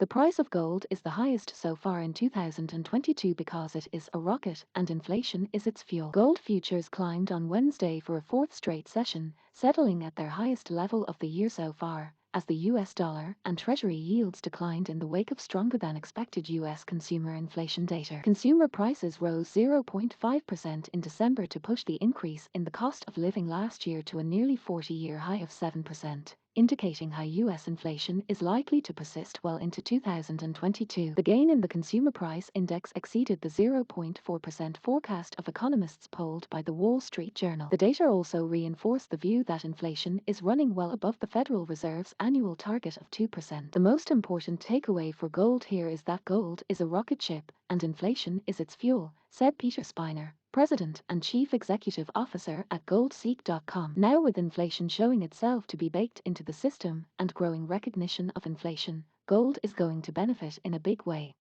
The price of gold is the highest so far in 2022 because it is a rocket and inflation is its fuel. Gold futures climbed on Wednesday for a fourth straight session, settling at their highest level of the year so far, as the US dollar and Treasury yields declined in the wake of stronger than expected US consumer inflation data. Consumer prices rose 0.5% in December to push the increase in the cost of living last year to a nearly 40-year high of 7%. Indicating how US inflation is likely to persist well into 2022. The gain in the consumer price index exceeded the 0.4% forecast of economists polled by the Wall Street Journal. The data also reinforced the view that inflation is running well above the Federal Reserve's annual target of 2%. The most important takeaway for gold here is that gold is a rocket ship and inflation is its fuel, said Peter Spiner, President and Chief Executive Officer at goldseek.com. Now with inflation showing itself to be baked into the system and growing recognition of inflation, gold is going to benefit in a big way.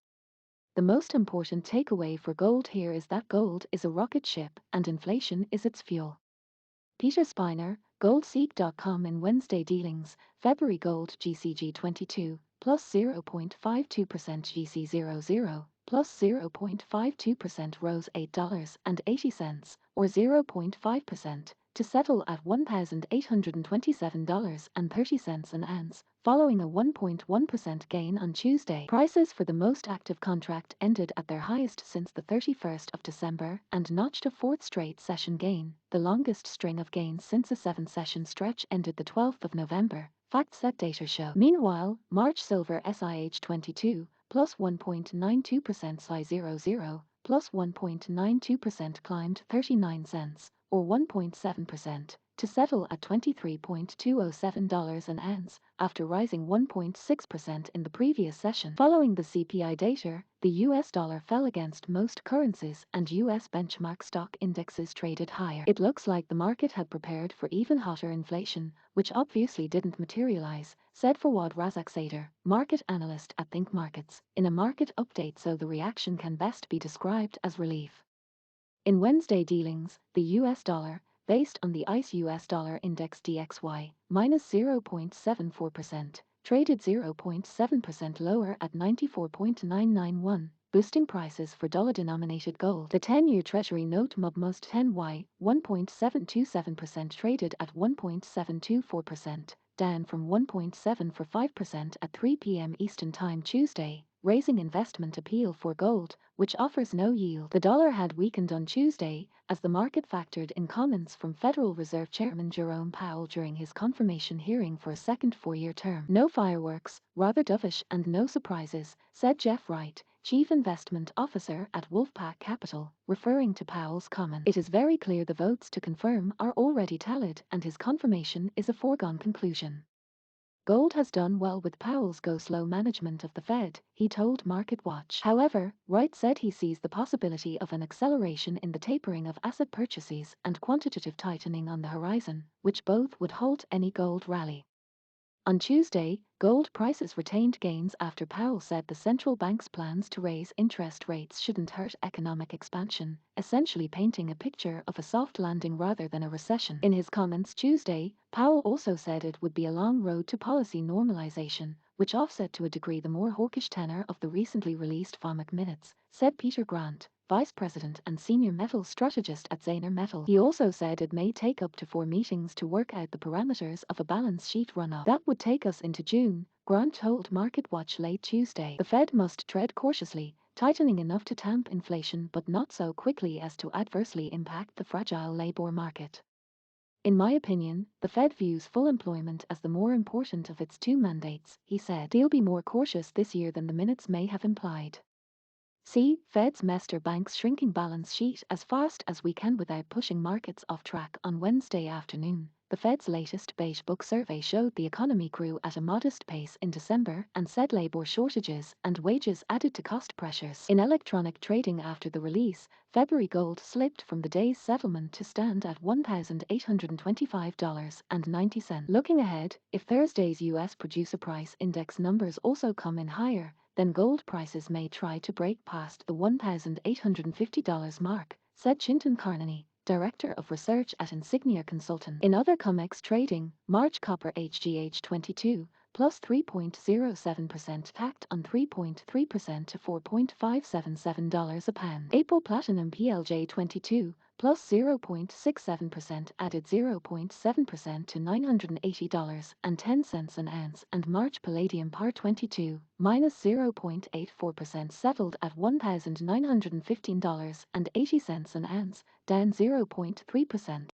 The most important takeaway for gold here is that gold is a rocket ship and inflation is its fuel. Peter Spiner, goldseek.com. In Wednesday dealings, February gold GCG 22 plus 0.52%, GC00 plus 0.52% rose $8.80, or 0.5%, to settle at $1,827.30 an ounce, following a 1.1% gain on Tuesday. Prices for the most active contract ended at their highest since the 31st of December and notched a fourth straight session gain, the longest string of gains since a 7-session stretch ended the 12th of November, FactSet data show. Meanwhile, March silver SIH 22 plus 1.92%, SI00 plus 1.92% climbed 39 cents, or 1.7%, to settle at $23.207 an ounce, after rising 1.6% in the previous session. Following the CPI data, the US dollar fell against most currencies and US benchmark stock indexes traded higher. It looks like the market had prepared for even hotter inflation, which obviously didn't materialize, said Fawad Razakzadeh, market analyst at Think Markets, in a market update, so the reaction can best be described as relief. In Wednesday dealings, the US dollar, based on the ICE US dollar index DXY, minus 0.74%, traded 0.7% lower at 94.991, boosting prices for dollar-denominated gold. The 10-year Treasury note MUB 10Y, 1.727%, traded at 1.724%, down from 1.745% at 3 p.m. Eastern Time Tuesday, raising investment appeal for gold, which offers no yield. The dollar had weakened on Tuesday, as the market factored in comments from Federal Reserve Chairman Jerome Powell during his confirmation hearing for a second 4-year term. No fireworks, rather dovish and no surprises, said Jeff Wright, Chief Investment Officer at Wolfpack Capital, referring to Powell's comment. It is very clear the votes to confirm are already tallied and his confirmation is a foregone conclusion. Gold has done well with Powell's go-slow management of the Fed, he told MarketWatch. However, Wright said he sees the possibility of an acceleration in the tapering of asset purchases and quantitative tightening on the horizon, which both would halt any gold rally. On Tuesday, gold prices retained gains after Powell said the central bank's plans to raise interest rates shouldn't hurt economic expansion, essentially painting a picture of a soft landing rather than a recession. In his comments Tuesday, Powell also said it would be a long road to policy normalization, which offset to a degree the more hawkish tenor of the recently released FOMC minutes, said Peter Grant, Vice President and Senior Metals Strategist at Zaner Metal. He also said it may take up to 4 meetings to work out the parameters of a balance sheet runoff. That would take us into June, Grant told MarketWatch late Tuesday. The Fed must tread cautiously, tightening enough to tamp inflation but not so quickly as to adversely impact the fragile labor market. In my opinion, the Fed views full employment as the more important of its 2 mandates, he said. They'll be more cautious this year than the minutes may have implied. See, Fed's master bank's shrinking balance sheet as fast as we can without pushing markets off track. On Wednesday afternoon, the Fed's latest Beige Book survey showed the economy grew at a modest pace in December and said labor shortages and wages added to cost pressures. In electronic trading after the release, February gold slipped from the day's settlement to stand at $1,825.90. Looking ahead, if Thursday's U.S. Producer Price Index numbers also come in higher, then gold prices may try to break past the $1,850 mark, said Chintan Karnani, Director of Research at Insignia Consultant. In other COMEX trading, March copper HGH 22 plus 3.07%, tacked on 3.3% to $4.577 a pound. April platinum PLJ 22 plus 0.67%, added 0.7% to $980.10 an ounce, and March palladium par 22 minus 0.84%, settled at $1,915.80 an ounce, down 0.3%.